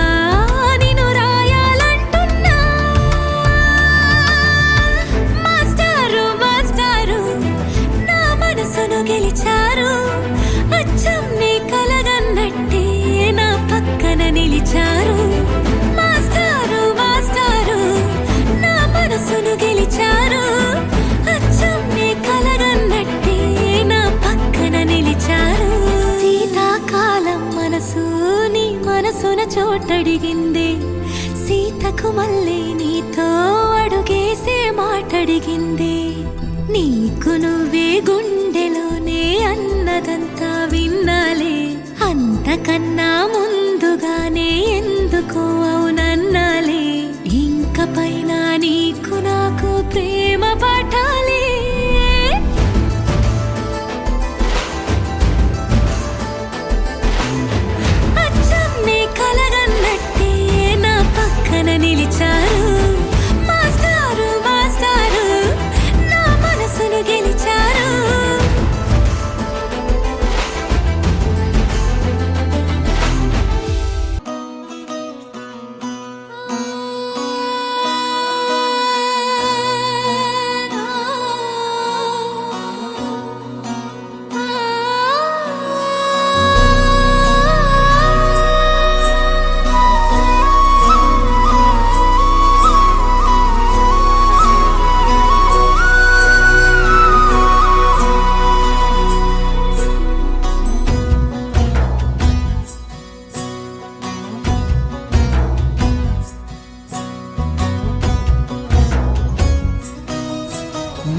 నిన్ను రాయాలంటున్నా. మాస్టారు మాస్టారు నా మనసును గెలిచారు, అచ్చం నీ కలగన్నట్టే నా పక్కన నిలిచారు. మాస్టారు మాస్టారు నా మనసును గెలిచారు, అచ్చం నీ కలగన్నట్టే నా పక్కన నిలిచారు. శీతాకాలం మనసు నీ మనసున చోటడిగింది, సీతకు మళ్ళీ నీతో అడుగేసే మాటడిగింది. నీకు నువ్వే గుండెలోనే అన్నదంతా విన్నాలే, అంతకన్నా ముందుగానే ఎందుకో అవునన్నాలే. ఇంకపైన నీకు నాకు ప్రేమ పాఠాలే. అచ్చం నీ కలగన్నట్టే నా పక్కన నిలిచారు. మాస్టారు మాస్టారు నా మనసును గెలిచారు.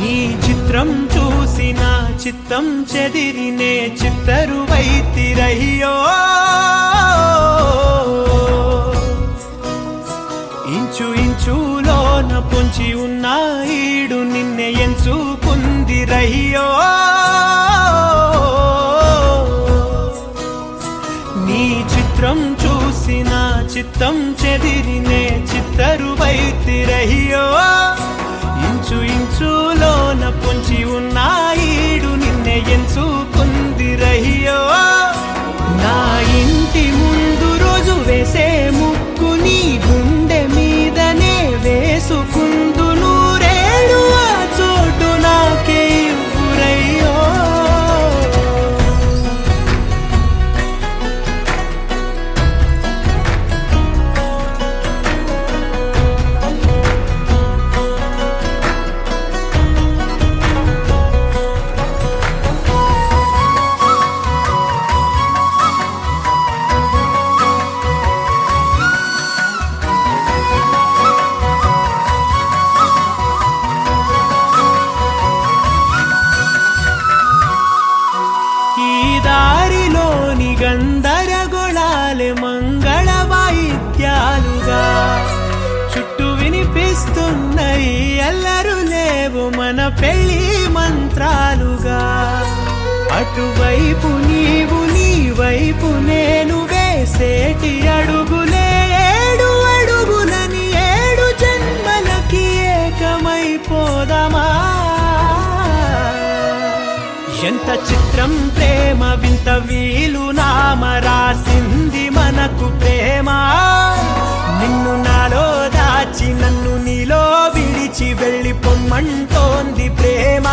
నీ చిత్రం చూసి నా చిత్తం చెదిరినే చిత్తరువైతిరయ్యో. ఇంచు ఇంచులోన పొంచి ఉన్న ఈడు నిన్నే ఎంచుకుందిరయ్యో. నీ చిత్రం చూసి నా చిత్తం చెదిరినే చిత్తరువైతిరయ్యో. ఇంచు ఇంచులోన పొంచి ఉన్న ఈడు నిన్నే ఎంచుకుందిరయ్యో. నా ఇంటి ముందు రోజు వేసే ముక్కు నీ గుండె మీదనే వేసుకుందు నూరేళ్ళు, ఆ చోటు నాకే ఇవ్వురయ్యో. గందరగోళాలే మంగళవాయి పెళ్లి మంత్రాలుగా అటువైపు నీవు నీవైపు నేను వేసేటి అడుగులే 7 అడుగులని 7 జన్మలకి ఏకమైపోదమా ఎంత చిత్రం ప్రేమ వింత వీలు నామ రాసింది మనకు ప్రేమ నిన్ను నాలో దాచి నన్ను నీలో విడిచి వెళ్ళి పొమ్మంటోంది ప్రేమ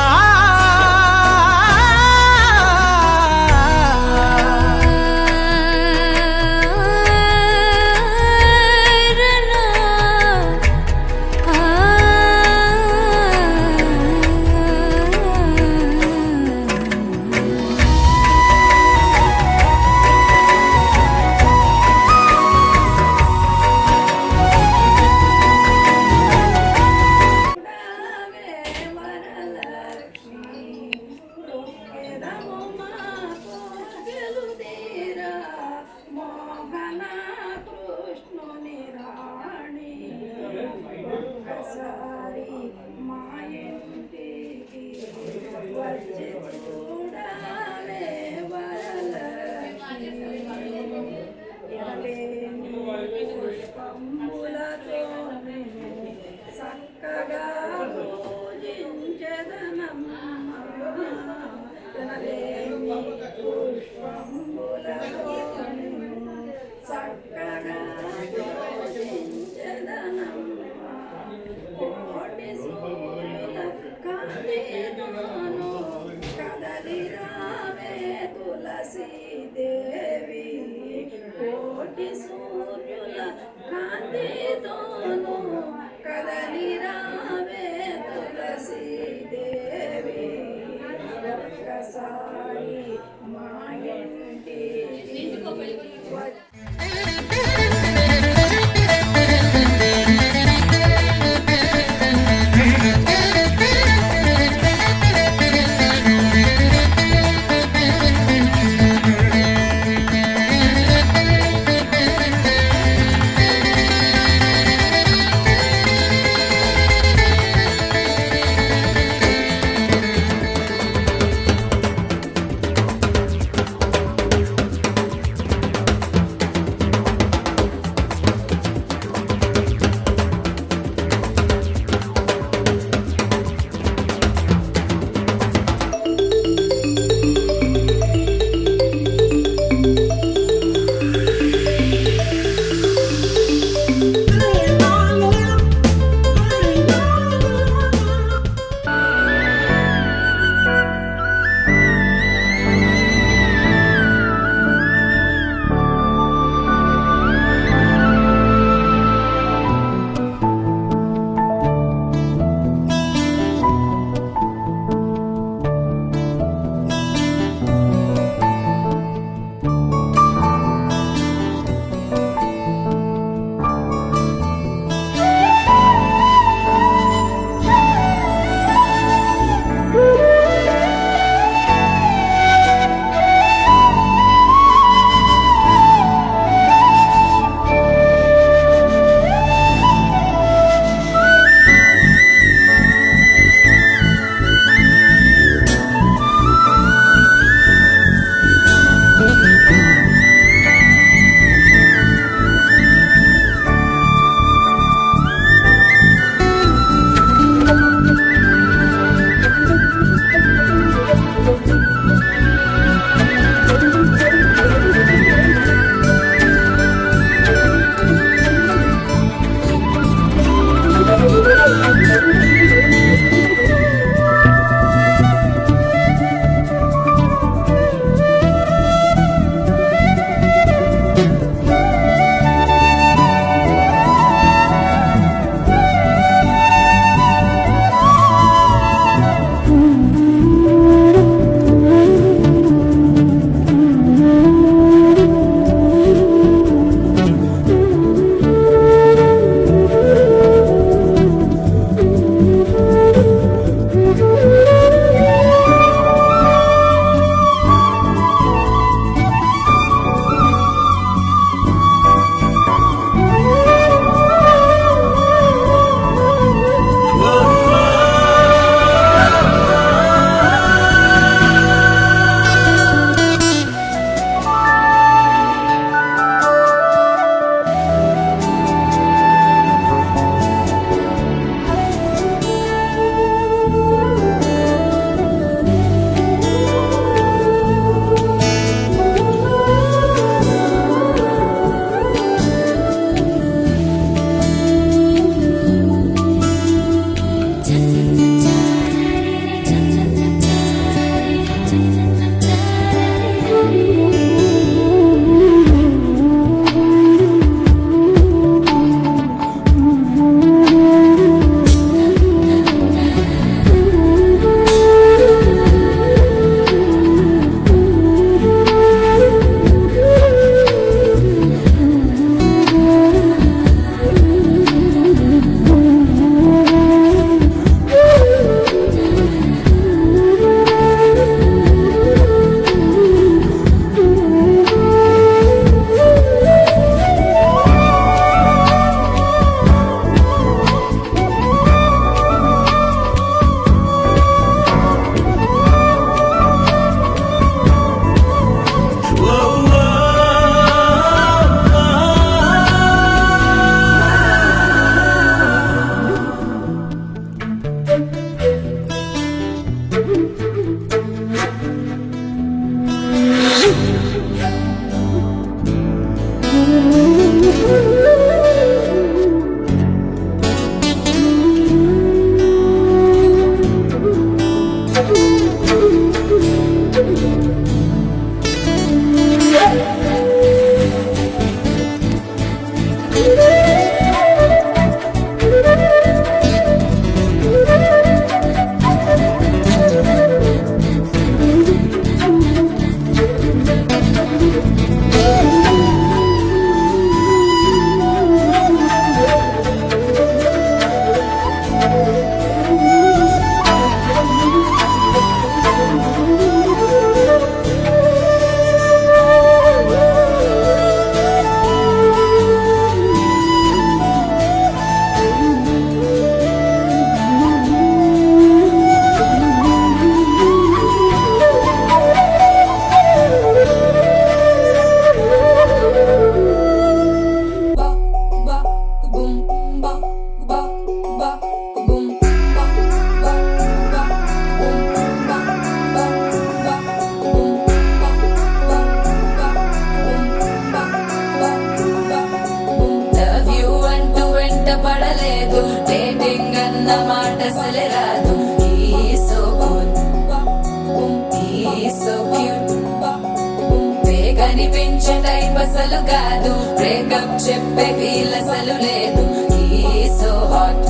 చెప్పే వీలసలు లేదు. He's so hot,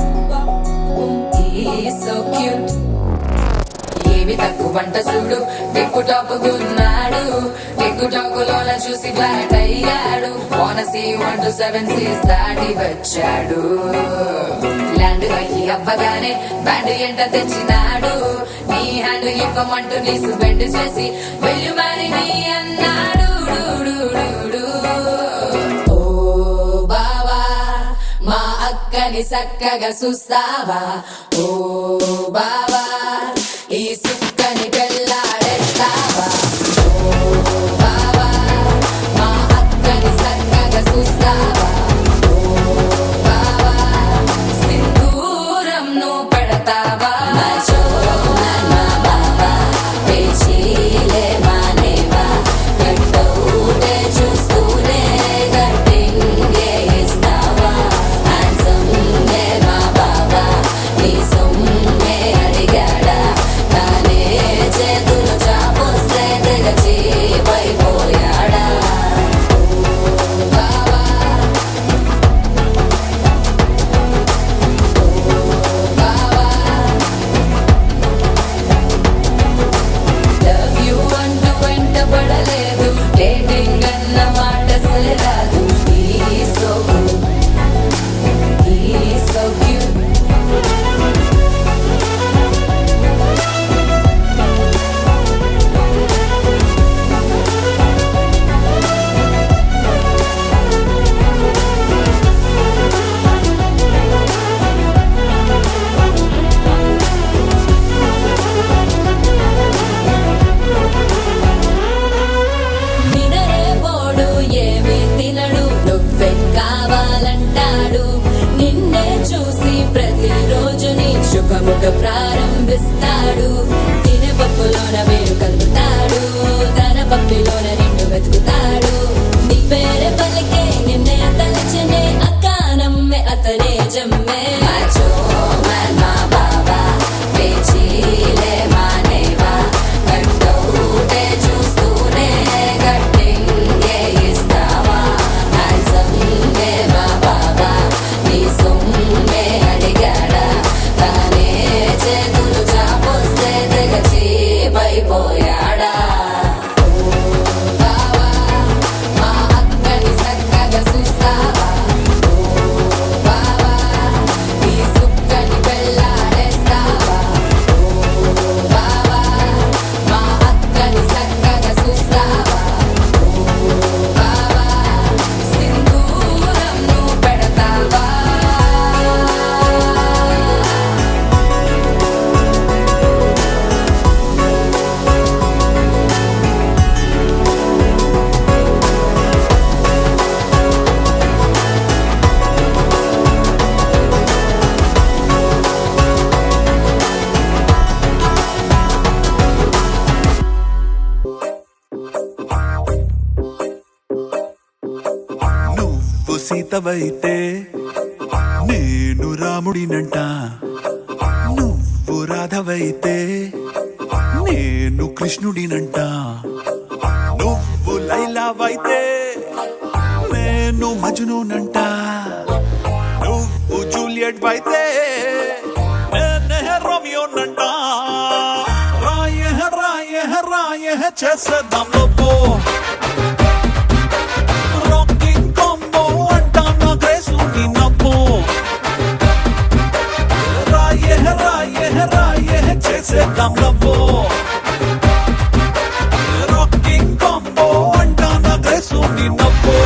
he's so cute. ఏమి తక్కువంట చూడు, టిక్కు టాపుకున్నాడు. టిక్కు టాకులోన చూసి ఫ్లాట్ అయ్యాడు. బోనసీ 1 to 7 సీస్ దాటి వచ్చాడు. ల్యాండ్ అయ్యి అవ్వగానే బ్యాండ్ ఎంట తెచ్చినాడు. నీ హ్యాండ్ ఇవ్వమంటూ నీసు బెండ్ చేసి వెళ్ళు మరి నీ అన్నాడు. ఓ బావా మా అక్కని చక్కగా చూస్తావా? ఓ బావా ఈ సుక్కని పెళ్ళాడేస్తావా? ఓ బావా మా అక్కని చక్కగా చూస్తావా? ఓ బావా సింధూరం నువ్వు పెడతావా? మచో మా బావా పేచీలే మానేవా? కట్టౌటే చూస్తూనే కట్టింగే ఇస్తావా? హ్యాండ్సమ్ నే మా బావా నీ సొమ్మే అడిగాడా? తానే చేతులు చాపొస్తే తెగచి పైపోయాడా? ఓ బావా లవ్ యూ అంటూ వెంట పడలేదు. డేటింగ్ అన్న మాట అసలు రాదు. He's so good, he's so cute. నినరే పోడు ఏమి తినడు, నువ్వే కావాలంటాడు. నిన్నే చూసి ప్రతిరోజు నీ శుభముఖ ప్రారంభిస్తాడు. తినే పప్పులోన వేరు కలుపుతాడు, తన పప్పిలోన నిన్ను వెతుకుతాడు. నీ పేరే పలికే నిన్నే తలచనే అక్కానమ్మే అతనే జమ్మే. మచో మా బావా పేచీలే మానేవా? కట్టౌటే చూస్తూనే కట్టింగే ఇస్తావా? హ్యాండ్సమ్ నే మా బావా నీ సొమ్మే అడిగాడా? తానే చేతులు చాపొస్తే తెగచి పైపోయాడా? ఓ బావా మా అక్కని చక్కగా చూస్తావా? ఓ బావా ఈ సుక్కని పెళ్ళాడేస్తావా? ఓ బావా మా అక్కని చక్కగా చూస్తావా? ఓ బావా సింధూరం నువ్వు పెడతావా? నువ్వు సీతవైతే నేను రాముడినంట. నువ్వు రాధవైతే నేను కృష్ణుడినంట. నువ్వు లైలావైతే నేను మజ్నూనంట. నువ్వు జూలియట్ అయితే నేనే రోమియోనంట. రాయ రాయ రాయ చేసేద్దాం లోపో రాకింగ్ కాంబో అంటా నా గ్రేసుని నవ్వు. రాయ రాయ రాయ చేసేద్దాం లవ్వు. రాకింగ్ కాంబో అంటా నా గ్రేసుని నవ్వు.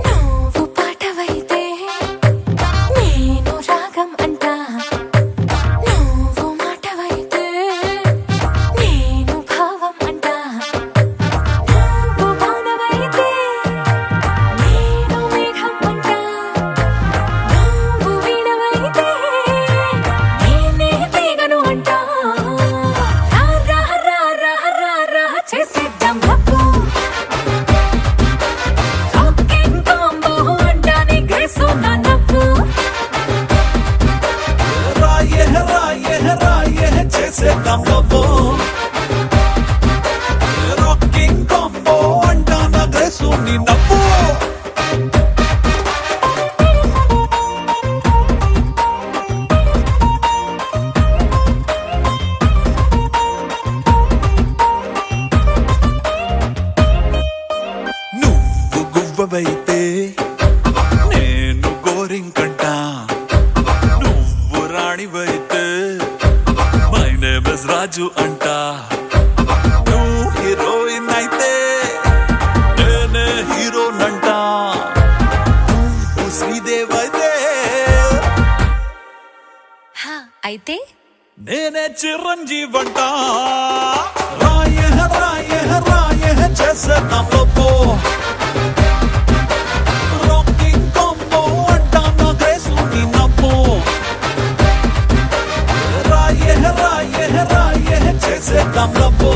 నువ్వు పాటవైతే నేను రాగం అంటా. నువ్వు మాటవైతే చేసేద్దాం లవ్వో రాకింగ్ కాంబో అంటానా గ్రేసు నీ నవ్వు నువ్వు గువ్వవైతే నేను గోరింకంట నువ్వు రాణివైతే మై నేమ్ ఇస్ రాజు అంట నువ్వు హీరోయిన్ అయితే నేనే హీరోనంట నువ్వు శ్రీదేవ్ అయితే హా, అయితే నేనే చిరంజీవంట రాయ రాయ రాయ చేసేద్దాం లోపో రాకింగ్ కాంబో అంటానా గ్రేసు నీ నవ్వు రాయ రాయ రాయ చేసేద్దాం లవ్వో